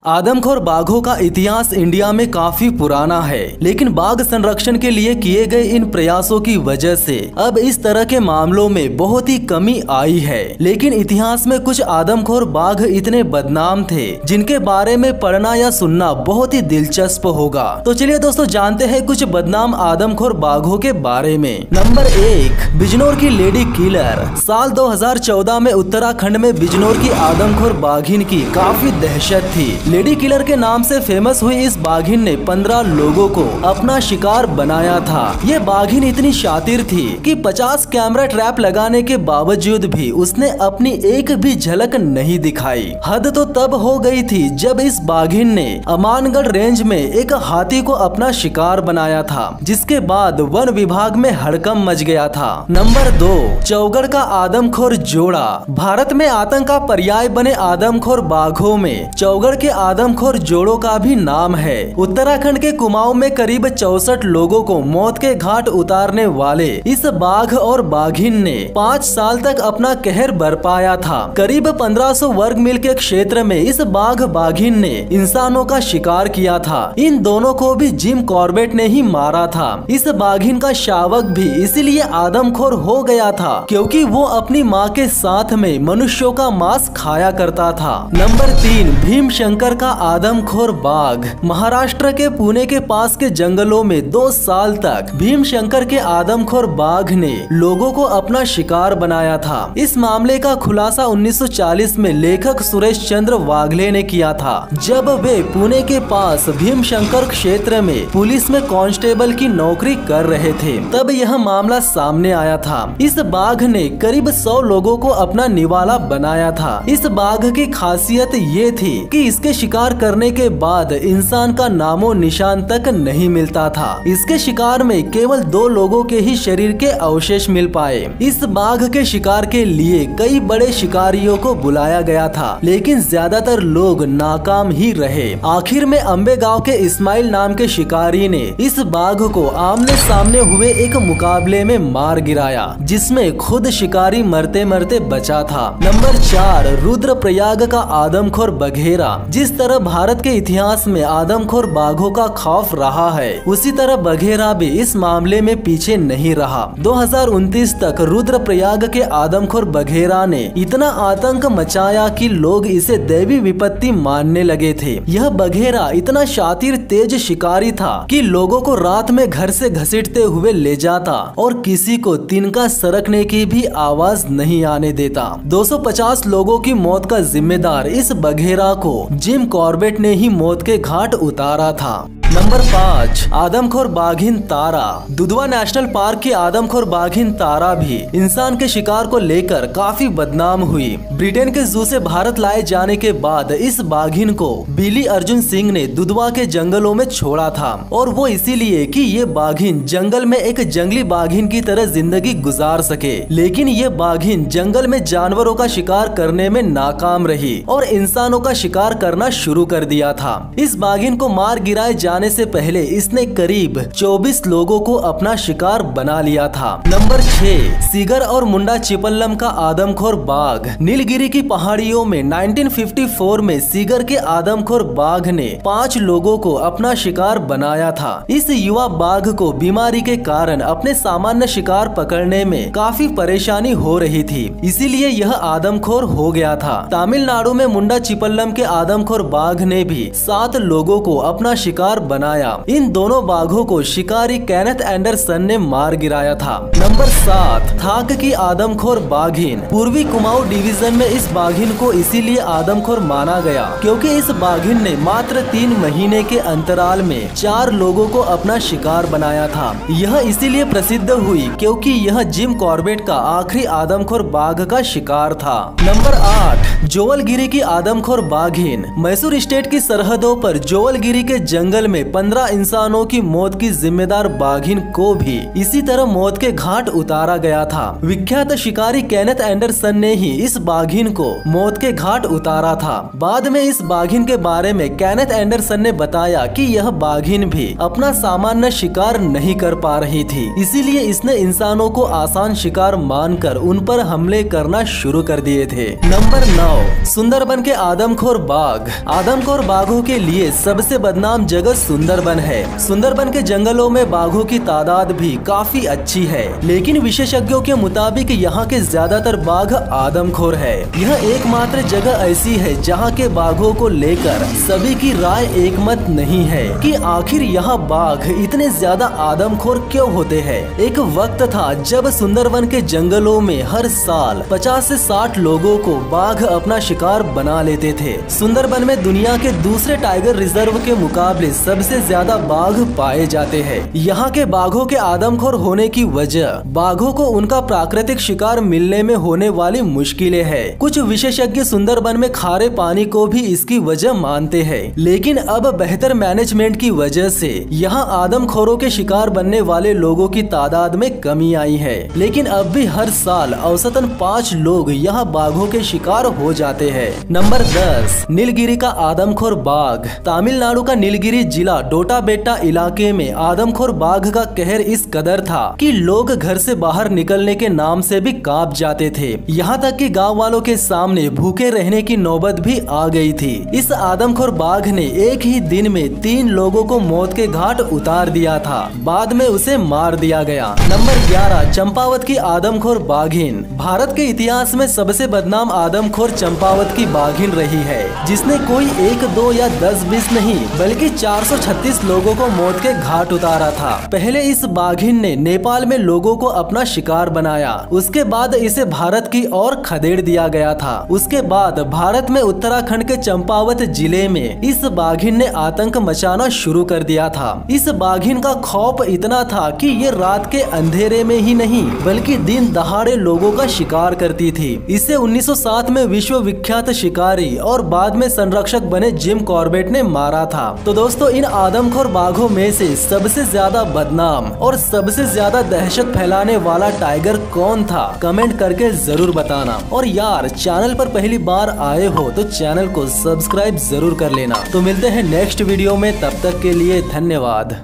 आदमखोर बाघों का इतिहास इंडिया में काफी पुराना है, लेकिन बाघ संरक्षण के लिए किए गए इन प्रयासों की वजह से अब इस तरह के मामलों में बहुत ही कमी आई है। लेकिन इतिहास में कुछ आदमखोर बाघ इतने बदनाम थे जिनके बारे में पढ़ना या सुनना बहुत ही दिलचस्प होगा। तो चलिए दोस्तों जानते हैं कुछ बदनाम आदमखोर बाघों के बारे में। नंबर 1, बिजनौर की लेडी किलर। साल 2014 में उत्तराखंड में बिजनौर की आदमखोर बाघिन की काफी दहशत थी। लेडी किलर के नाम से फेमस हुई इस बाघिन ने 15 लोगों को अपना शिकार बनाया था। ये बाघिन इतनी शातिर थी कि 50 कैमरा ट्रैप लगाने के बावजूद भी उसने अपनी एक भी झलक नहीं दिखाई। हद तो तब हो गई थी जब इस बाघिन ने अमानगढ़ रेंज में एक हाथी को अपना शिकार बनाया था, जिसके बाद वन विभाग में हड़कंप मच गया था। नंबर 2, चौगढ़ का आदमखोर जोड़ा। भारत में आतंक का पर्याय बने आदमखोर बाघों में चौगढ़ के आदमखोर जोड़ों का भी नाम है। उत्तराखंड के कुमाऊं में करीब 64 लोगों को मौत के घाट उतारने वाले इस बाघ और बाघिन ने 5 साल तक अपना कहर बरपाया था। करीब 1500 वर्ग मील के क्षेत्र में इस बाघ बाघिन ने इंसानों का शिकार किया था। इन दोनों को भी जिम कॉर्बेट ने ही मारा था। इस बाघिन का शावक भी इसीलिए आदमखोर हो गया था क्योंकि वो अपनी माँ के साथ में मनुष्यों का मांस खाया करता था। नंबर 3, भीमशंकर का आदमखोर बाघ। महाराष्ट्र के पुणे के पास के जंगलों में 2 साल तक भीमशंकर के आदमखोर बाघ ने लोगों को अपना शिकार बनाया था। इस मामले का खुलासा 1940 में लेखक सुरेश चंद्र वाघले ने किया था, जब वे पुणे के पास भीमशंकर क्षेत्र में पुलिस में कांस्टेबल की नौकरी कर रहे थे। तब यह मामला सामने आया था। इस बाघ ने करीब 100 लोगों को अपना निवाला बनाया था। इस बाघ की खासियत ये थी कि इसके शिकार करने के बाद इंसान का नामो निशान तक नहीं मिलता था। इसके शिकार में केवल 2 लोगों के ही शरीर के अवशेष मिल पाए। इस बाघ के शिकार के लिए कई बड़े शिकारियों को बुलाया गया था, लेकिन ज्यादातर लोग नाकाम ही रहे। आखिर में अंबे गांव के इस्माइल नाम के शिकारी ने इस बाघ को आमने सामने हुए एक मुकाबले में मार गिराया, जिसमें खुद शिकारी मरते मरते बचा था। नंबर 4, रुद्रप्रयाग का आदमखोर बघेरा। जिस तरह भारत के इतिहास में आदमखोर बाघों का खौफ रहा है, उसी तरह बघेरा भी इस मामले में पीछे नहीं रहा। 2029 तक रुद्रप्रयाग के आदमखोर बघेरा ने इतना आतंक मचाया कि लोग इसे दैवी विपत्ति मानने लगे थे। यह बघेरा इतना शातिर तेज शिकारी था कि लोगों को रात में घर से घसीटते हुए ले जाता और किसी को तिनका सरकने की भी आवाज नहीं आने देता। 250 लोगों की मौत का जिम्मेदार इस बघेरा को जिम कॉर्बेट ने ही मौत के घाट उतारा था। नंबर 5, आदमखोर बाघिन तारा। दुधवा नेशनल पार्क की आदमखोर बाघिन तारा भी इंसान के शिकार को लेकर काफी बदनाम हुई। ब्रिटेन के जू से भारत लाए जाने के बाद इस बाघिन को बिली अर्जुन सिंह ने दुधवा के जंगलों में छोड़ा था, और वो इसीलिए कि ये बाघिन जंगल में एक जंगली बाघिन की तरह जिंदगी गुजार सके। लेकिन ये बाघिन जंगल में जानवरों का शिकार करने में नाकाम रही और इंसानों का शिकार करना शुरू कर दिया था। इस बाघिन को मार गिराए जाने से पहले इसने करीब 24 लोगों को अपना शिकार बना लिया था। नंबर 6, सीगर और मुंडा चिपल्लम का आदमखोर बाघ। नीलगिरी की पहाड़ियों में 1954 में सीगर के आदमखोर बाघ ने 5 लोगों को अपना शिकार बनाया था। इस युवा बाघ को बीमारी के कारण अपने सामान्य शिकार पकड़ने में काफी परेशानी हो रही थी, इसीलिए यह आदमखोर हो गया था। तमिलनाडु में मुंडा चिपल्लम के आदमखोर बाघ ने भी 7 लोगों को अपना शिकार बनाया। इन दोनों बाघों को शिकारी केनेथ एंडरसन ने मार गिराया था। नंबर 7, थाक की आदमखोर बाघिन। पूर्वी कुमाऊं डिवीजन में इस बाघिन को इसीलिए आदमखोर माना गया क्योंकि इस बाघिन ने मात्र 3 महीने के अंतराल में 4 लोगों को अपना शिकार बनाया था। यह इसीलिए प्रसिद्ध हुई क्योंकि यह जिम कॉर्बेट का आखिरी आदमखोर बाघ का शिकार था। नंबर 8, जोवलगिरी की आदमखोर बाघिन। मैसूर स्टेट की सरहदों पर जोवलगिरी के जंगल में 15 इंसानों की मौत की जिम्मेदार बाघिन को भी इसी तरह मौत के घाट उतारा गया था। विख्यात शिकारी केनेथ एंडरसन ने ही इस बाघिन को मौत के घाट उतारा था। बाद में इस बाघिन के बारे में केनेथ एंडरसन ने बताया कि यह बाघिन भी अपना सामान्य शिकार नहीं कर पा रही थी, इसीलिए इसने इंसानों को आसान शिकार मानकर उन पर हमले करना शुरू कर दिए थे। नंबर 9, 9 सुंदरबन के आदमखोर बाघ। आदमखोर बाघों के लिए सबसे बदनाम जगह सुंदरबन है। सुंदरबन के जंगलों में बाघों की तादाद भी काफी अच्छी है, लेकिन विशेषज्ञों के मुताबिक यहाँ के ज्यादातर बाघ आदमखोर है। यह एकमात्र जगह ऐसी है जहाँ के बाघों को लेकर सभी की राय एकमत नहीं है कि आखिर यहाँ बाघ इतने ज्यादा आदमखोर क्यों होते हैं। एक वक्त था जब सुंदरबन के जंगलों में हर साल 50 से 60 लोगों को बाघ अपना शिकार बना लेते थे। सुंदरबन में दुनिया के दूसरे टाइगर रिजर्व के मुकाबले सबसे ज्यादा बाघ पाए जाते हैं। यहाँ के बाघों के आदमखोर होने की वजह बाघों को उनका प्राकृतिक शिकार मिलने में होने वाली मुश्किलें हैं। कुछ विशेषज्ञ सुंदरबन में खारे पानी को भी इसकी वजह मानते हैं, लेकिन अब बेहतर मैनेजमेंट की वजह से यहाँ आदमखोरों के शिकार बनने वाले लोगों की तादाद में कमी आई है। लेकिन अब भी हर साल औसतन 5 लोग यहाँ बाघों के शिकार हो जाते हैं। नंबर 10 नीलगिरी का आदमखोर बाघ। तमिलनाडु का नीलगिरी जिला डोटाबेट्टा इलाके में आदमखोर बाघ का कहर इस कदर था कि लोग घर से बाहर निकलने के नाम से भी कांप जाते थे। यहाँ तक कि गांव वालों के सामने भूखे रहने की नौबत भी आ गई थी। इस आदमखोर बाघ ने एक ही दिन में 3 लोगों को मौत के घाट उतार दिया था, बाद में उसे मार दिया गया। नंबर 11 चंपावत की आदमखोर बाघिन। भारत के इतिहास में सबसे बदनाम आदमखोर चंपावत की बाघिन रही है, जिसने कोई 1, 2 या 10-20 नहीं बल्कि 436 लोगों को मौत के घाट उतारा था। पहले इस बाघिन ने नेपाल में लोगों को अपना शिकार बनाया, उसके बाद इसे भारत की ओर खदेड़ दिया गया था। उसके बाद भारत में उत्तराखंड के चंपावत जिले में इस बाघिन ने आतंक मचाना शुरू कर दिया था। इस बाघिन का खौफ इतना था कि ये रात के अंधेरे में ही नहीं बल्कि दिन दहाड़े लोगों का शिकार करती थी। इसे 1907 में विश्व विख्यात शिकारी और बाद में संरक्षक बने जिम कॉर्बेट ने मारा था। तो दोस्तों, इन आदमखोर बाघों में से सबसे ज्यादा बदनाम और सबसे ज्यादा दहशत फैलाने वाला टाइगर कौन था, कमेंट करके जरूर बताना। और यार, चैनल पर पहली बार आए हो तो चैनल को सब्सक्राइब जरूर कर लेना। तो मिलते हैं नेक्स्ट वीडियो में, तब तक के लिए धन्यवाद।